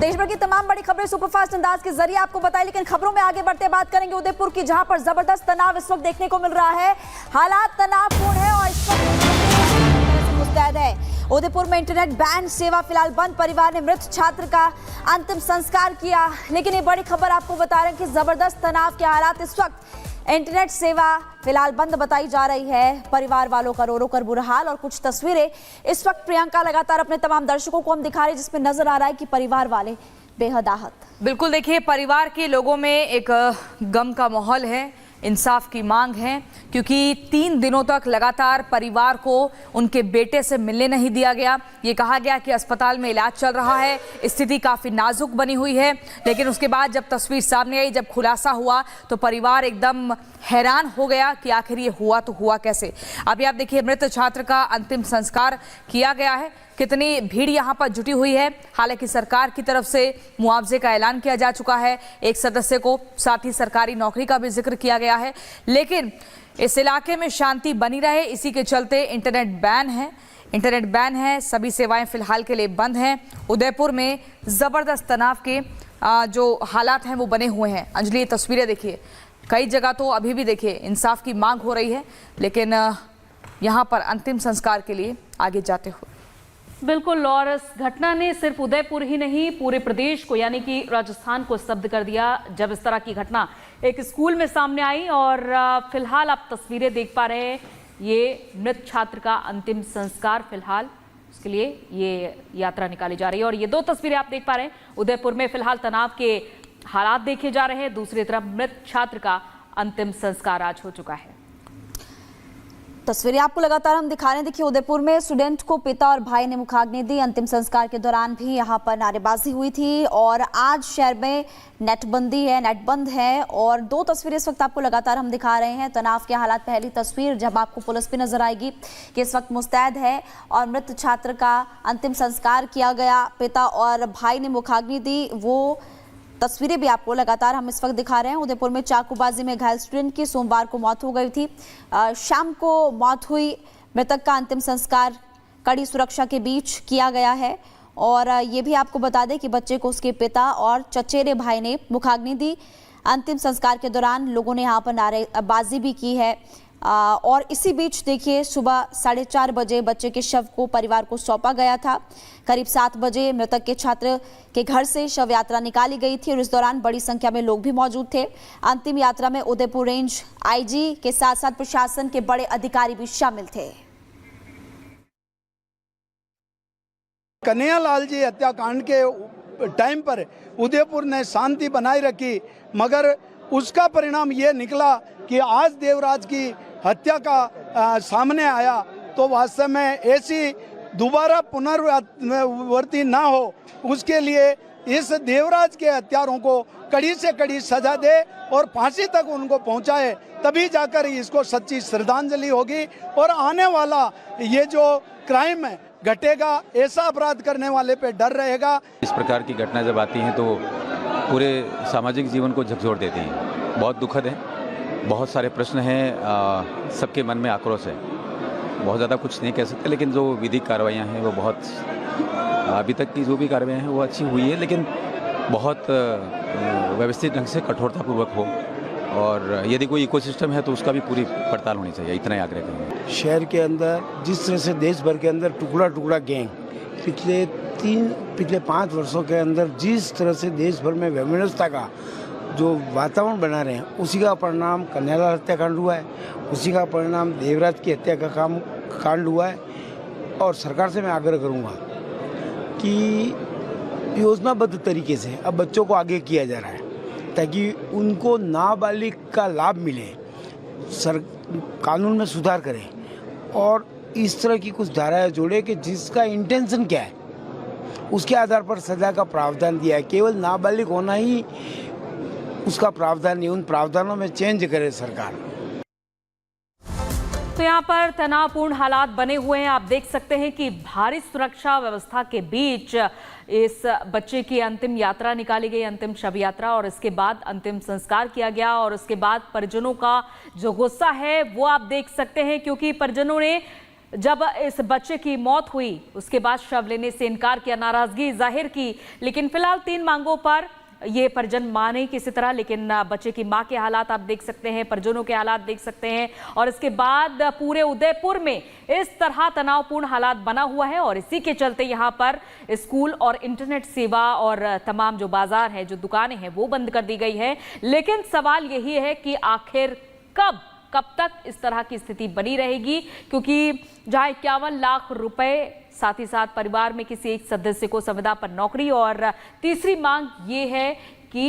देश भर की तमाम बड़ी खबरें सुपरफास्ट अंदाज के जरिए आपको बताई, लेकिन खबरों में आगे बढ़ते बात करेंगे उदयपुर की, जहां पर जबरदस्त तनाव इस वक्त देखने को मिल रहा है। हालात तनावपूर्ण है और इस वक्त मुस्तैद है। उदयपुर में इंटरनेट बैंड सेवा फिलहाल बंद। परिवार ने मृत छात्र का अंतिम संस्कार किया, लेकिन ये बड़ी खबर आपको बता रहे हैं कि जबरदस्त तनाव के हालात इस वक्त। इंटरनेट सेवा फिलहाल बंद बताई जा रही है। परिवार वालों का रो रो कर बुरा हाल और कुछ तस्वीरें इस वक्त प्रियंका लगातार अपने तमाम दर्शकों को हम दिखा रहे हैं, जिसमें नजर आ रहा है कि परिवार वाले बेहद आहत। बिल्कुल, देखिए परिवार के लोगों में एक गम का माहौल है, इंसाफ की मांग है, क्योंकि 3 दिनों तक लगातार परिवार को उनके बेटे से मिलने नहीं दिया गया। ये कहा गया कि अस्पताल में इलाज चल रहा है, स्थिति काफ़ी नाजुक बनी हुई है, लेकिन उसके बाद जब तस्वीर सामने आई, जब खुलासा हुआ, तो परिवार एकदम हैरान हो गया कि आखिर ये हुआ तो हुआ कैसे। अभी आप देखिए मृत छात्र का अंतिम संस्कार किया गया है, कितनी भीड़ यहाँ पर जुटी हुई है। हालांकि सरकार की तरफ से मुआवजे का ऐलान किया जा चुका है, एक सदस्य को, साथ ही सरकारी नौकरी का भी जिक्र किया गया है, लेकिन इस इलाके में शांति बनी रहे इसी के चलते इंटरनेट बैन है, सभी सेवाएं फिलहाल के लिए बंद हैं। उदयपुर में जबरदस्त तनाव के जो हालात हैं वो बने हुए हैं। अंजलि, ये तस्वीरें देखिए, कई जगह तो अभी भी देखिए इंसाफ की मांग हो रही है, लेकिन यहाँ पर अंतिम संस्कार के लिए आगे जाते हुए। बिल्कुल, और इस घटना ने सिर्फ उदयपुर ही नहीं पूरे प्रदेश को यानी कि राजस्थान को स्तब्ध कर दिया, जब इस तरह की घटना एक स्कूल में सामने आई। और फिलहाल आप तस्वीरें देख पा रहे हैं, ये मृत छात्र का अंतिम संस्कार, फिलहाल उसके लिए ये यात्रा निकाली जा रही है। और ये 2 तस्वीरें आप देख पा रहे हैं, उदयपुर में फिलहाल तनाव के हालात देखे जा रहे हैं, दूसरी तरफ मृत छात्र का अंतिम संस्कार आज हो चुका है। तस्वीरें आपको लगातार हम दिखा रहे हैं। देखिए उदयपुर में स्टूडेंट को पिता और भाई ने मुखाग्नि दी। अंतिम संस्कार के दौरान भी यहाँ पर नारेबाजी हुई थी और आज शहर में नेट बंद है। और 2 तस्वीरें इस वक्त आपको लगातार हम दिखा रहे हैं, तनाव के हालात। पहली तस्वीर जब आपको पुलिस भी नजर आएगी कि इस वक्त मुस्तैद है और मृत छात्र का अंतिम संस्कार किया गया। पिता और भाई ने मुखाग्नि दी, वो तस्वीरें भी आपको लगातार हम इस वक्त दिखा रहे हैं। उदयपुर में चाकूबाजी में घायल स्टूडेंट की सोमवार को मौत हो गई थी। शाम को मौत हुई। मृतक का अंतिम संस्कार कड़ी सुरक्षा के बीच किया गया है। और ये भी आपको बता दें कि बच्चे को उसके पिता और चचेरे भाई ने मुखाग्नि दी। अंतिम संस्कार के दौरान लोगों ने यहाँ पर नारेबाजी भी की है। और इसी बीच देखिए सुबह 4:30 बजे बच्चे के शव को परिवार को सौंपा गया था। करीब 7 बजे मृतक के छात्र के घर से शव यात्रा निकाली गई थी और इस दौरान बड़ी संख्या में लोग भी मौजूद थे। अंतिम यात्रा में उदयपुर रेंज आईजी के साथ साथ प्रशासन के बड़े अधिकारी भी शामिल थे। कन्हैयालाल जी हत्याकांड के टाइम पर उदयपुर ने शांति बनाए रखी, मगर उसका परिणाम ये निकला कि आज देवराज की हत्या का सामने आया। तो वास्तव में ऐसी दोबारा पुनरावृत्ति ना हो, उसके लिए इस देवराज के हत्यारों को कड़ी से कड़ी सजा दे और फांसी तक उनको पहुंचाए, तभी जाकर इसको सच्ची श्रद्धांजलि होगी और आने वाला ये जो क्राइम है घटेगा, ऐसा अपराध करने वाले पे डर रहेगा। इस प्रकार की घटना जब आती हैं तो पूरे सामाजिक जीवन को झकझोर देती हैं, बहुत दुखद है। बहुत सारे प्रश्न हैं, सबके मन में आक्रोश है। बहुत ज़्यादा कुछ नहीं कह सकते, लेकिन जो विधिक कार्रवाइयाँ हैं वो बहुत, अभी तक की जो भी कार्रवाइयाँ हैं वो अच्छी हुई है, लेकिन बहुत व्यवस्थित ढंग से कठोरतापूर्वक हो। और यदि कोई इकोसिस्टम है तो उसका भी पूरी पड़ताल होनी चाहिए, इतना ही आग्रह करेंगे। शहर के अंदर जिस तरह से देश भर के अंदर टुकड़ा टुकड़ा गैंग पिछले 5 वर्षों के अंदर जिस तरह से देश भर में वैमनस्यता का जो वातावरण बना रहे हैं, उसी का परिणाम कन्हैयालाल हत्याकांड हुआ है, उसी का परिणाम देवराज की हत्या का कांड हुआ है। और सरकार से मैं आग्रह करूंगा कि योजनाबद्ध तरीके से अब बच्चों को आगे किया जा रहा है ताकि उनको नाबालिग का लाभ मिले। कानून में सुधार करें और इस तरह की कुछ धाराएं जोड़े कि जिसका इंटेंशन क्या है उसके आधार पर सजा का प्रावधान दिया है। केवल नाबालिग होना ही उसका प्रावधान नहीं, उन प्रावधानों में चेंज करे सरकार। तो यहाँ पर तनावपूर्ण हालात बने हुए हैं। आप देख सकते हैं कि भारी सुरक्षा व्यवस्था के बीच इस बच्चे की अंतिम यात्रा निकाली गई, अंतिम शव यात्रा, और इसके बाद अंतिम संस्कार किया गया। और उसके बाद परिजनों का जो गुस्सा है वो आप देख सकते हैं, क्योंकि परिजनों ने जब इस बच्चे की मौत हुई उसके बाद शव लेने से इनकार किया, नाराजगी जाहिर की। लेकिन फिलहाल 3 मांगों पर ये परिजन माने किसी तरह, लेकिन बच्चे की मां के हालात आप देख सकते हैं, परिजनों के हालात देख सकते हैं। और इसके बाद पूरे उदयपुर में इस तरह तनावपूर्ण हालात बना हुआ है और इसी के चलते यहाँ पर स्कूल और इंटरनेट सेवा और तमाम जो बाजार है, जो दुकानें हैं, वो बंद कर दी गई है। लेकिन सवाल यही है कि आखिर कब तक इस तरह की स्थिति बनी रहेगी, क्योंकि जहां 51 लाख रुपए, साथ ही साथ परिवार में किसी एक सदस्य को संविदा पर नौकरी, और तीसरी मांग ये है कि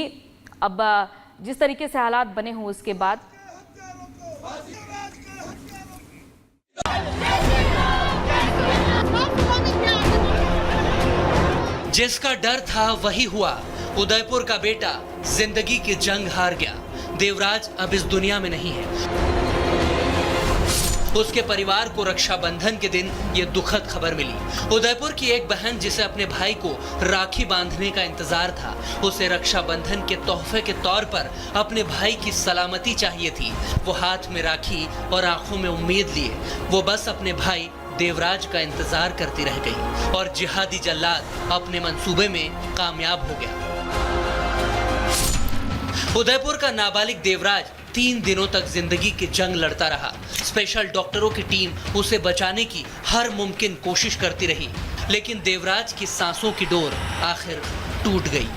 अब जिस तरीके से हालात बने हों उसके बाद जिसका डर था वही हुआ। उदयपुर का बेटा जिंदगी की जंग हार गया। देवराज अब इस दुनिया में नहीं है। उसके परिवार को रक्षाबंधन के दिन ये दुखद खबर मिली। उदयपुर की एक बहन जिसे अपने भाई को राखी बांधने का इंतजार था, उसे रक्षाबंधन के तोहफे के तौर पर अपने भाई की सलामती चाहिए थी। वो हाथ में राखी और आंखों में उम्मीद लिए वो बस अपने भाई देवराज का इंतजार करती रह गई और जिहादी जल्लाद अपने मंसूबे में कामयाब हो गया। उदयपुर का नाबालिग देवराज 3 दिनों तक जिंदगी की जंग लड़ता रहा। स्पेशल डॉक्टरों की टीम उसे बचाने की हर मुमकिन कोशिश करती रही, लेकिन देवराज की सांसों की डोर आखिर टूट गई।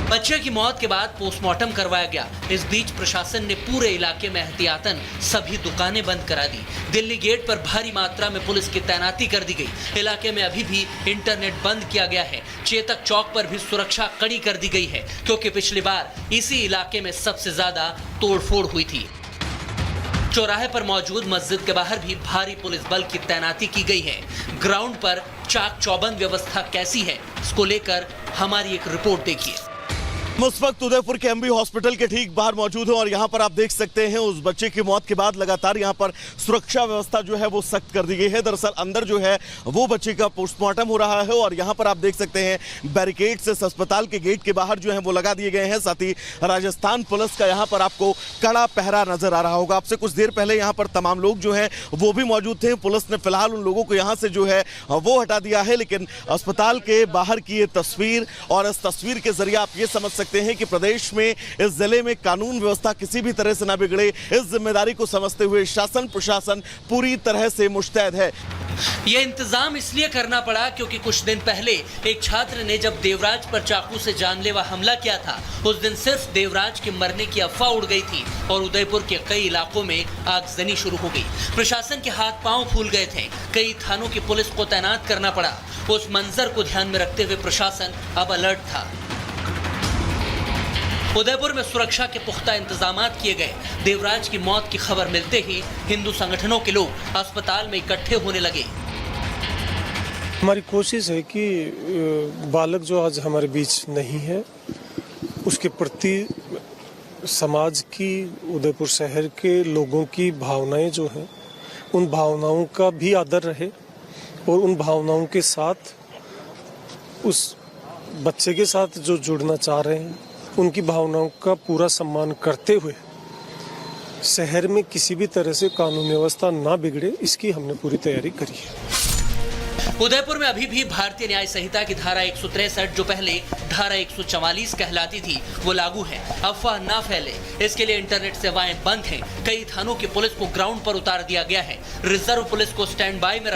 बच्चे की मौत के बाद पोस्टमार्टम करवाया गया। इस बीच प्रशासन ने पूरे इलाके में एहतियातन सभी दुकानें बंद करा दी। दिल्ली गेट पर भारी मात्रा में पुलिस की तैनाती कर दी गई। इलाके में अभी भी इंटरनेट बंद किया गया है। चेतक चौक पर भी सुरक्षा कड़ी कर दी गई है, क्योंकि पिछली बार इसी इलाके में सबसे ज्यादा तोड़फोड़ हुई थी। चौराहे पर मौजूद मस्जिद के बाहर भी भारी पुलिस बल की तैनाती की गई है। ग्राउंड पर चाक चौबंद व्यवस्था कैसी है, इसको लेकर हमारी एक रिपोर्ट देखिए। उस वक्त उदयपुर के एमबी हॉस्पिटल के ठीक बाहर मौजूद हूं और यहां पर आप देख सकते हैं उस बच्चे की मौत के बाद लगातार यहां पर सुरक्षा व्यवस्था जो है वो सख्त कर दी गई है। दरअसल अंदर जो है वो बच्चे का पोस्टमार्टम हो रहा है और यहां पर आप देख सकते हैं बैरिकेड्स इस अस्पताल के गेट के बाहर जो है वो लगा दिए गए हैं। साथ ही राजस्थान पुलिस का यहां पर आपको कड़ा पहरा नजर आ रहा होगा। आपसे कुछ देर पहले यहां पर तमाम लोग जो हैं वो भी मौजूद थे। पुलिस ने फिलहाल उन लोगों को यहां से जो है वो हटा दिया है, लेकिन अस्पताल के बाहर की ये तस्वीर और इस तस्वीर के जरिए आप ये समझ सकते हैं कि प्रदेश में इस जिले में कानून व्यवस्था किसी भी तरह से ना बिगड़े, इस जिम्मेदारी को समझते हुए शासन प्रशासन पूरी तरह से मुस्तैद है। यह इंतजाम इसलिए करना पड़ा क्योंकि कुछ दिन पहले एक छात्र ने जब देवराज पर चाकू से जानलेवा हमला किया था, उस दिन सिर्फ देवराज के मरने की अफवाह उड़ गई थी और उदयपुर के कई इलाकों में आगजनी शुरू हो गई। प्रशासन के हाथ पांव फूल गए थे। कई थानों की पुलिस को तैनात करना पड़ा। उस मंजर को ध्यान में रखते हुए प्रशासन अब अलर्ट था। उदयपुर में सुरक्षा के पुख्ता इंतजामात किए गए। देवराज की मौत की खबर मिलते ही हिंदू संगठनों के लोग अस्पताल में इकट्ठे होने लगे। हमारी कोशिश है कि बालक जो आज हमारे बीच नहीं है उसके प्रति समाज की, उदयपुर शहर के लोगों की भावनाएं जो हैं उन भावनाओं का भी आदर रहे और उन भावनाओं के साथ उस बच्चे के साथ जो जुड़ना चाह रहे हैं उनकी भावनाओं का पूरा सम्मान करते हुए शहर में किसी भी तरह से कानून व्यवस्था ना बिगड़े, इसकी हमने पूरी तैयारी करी है। उदयपुर में अभी भी भारतीय न्याय संहिता की धारा 163 जो पहले धारा 144 कहलाती थी वो लागू है। अफवाह ना फैले इसके लिए इंटरनेट सेवाएं बंद हैं। कई थानों की पुलिस को ग्राउंड पर उतार दिया गया है। रिजर्व पुलिस को स्टैंड बाय में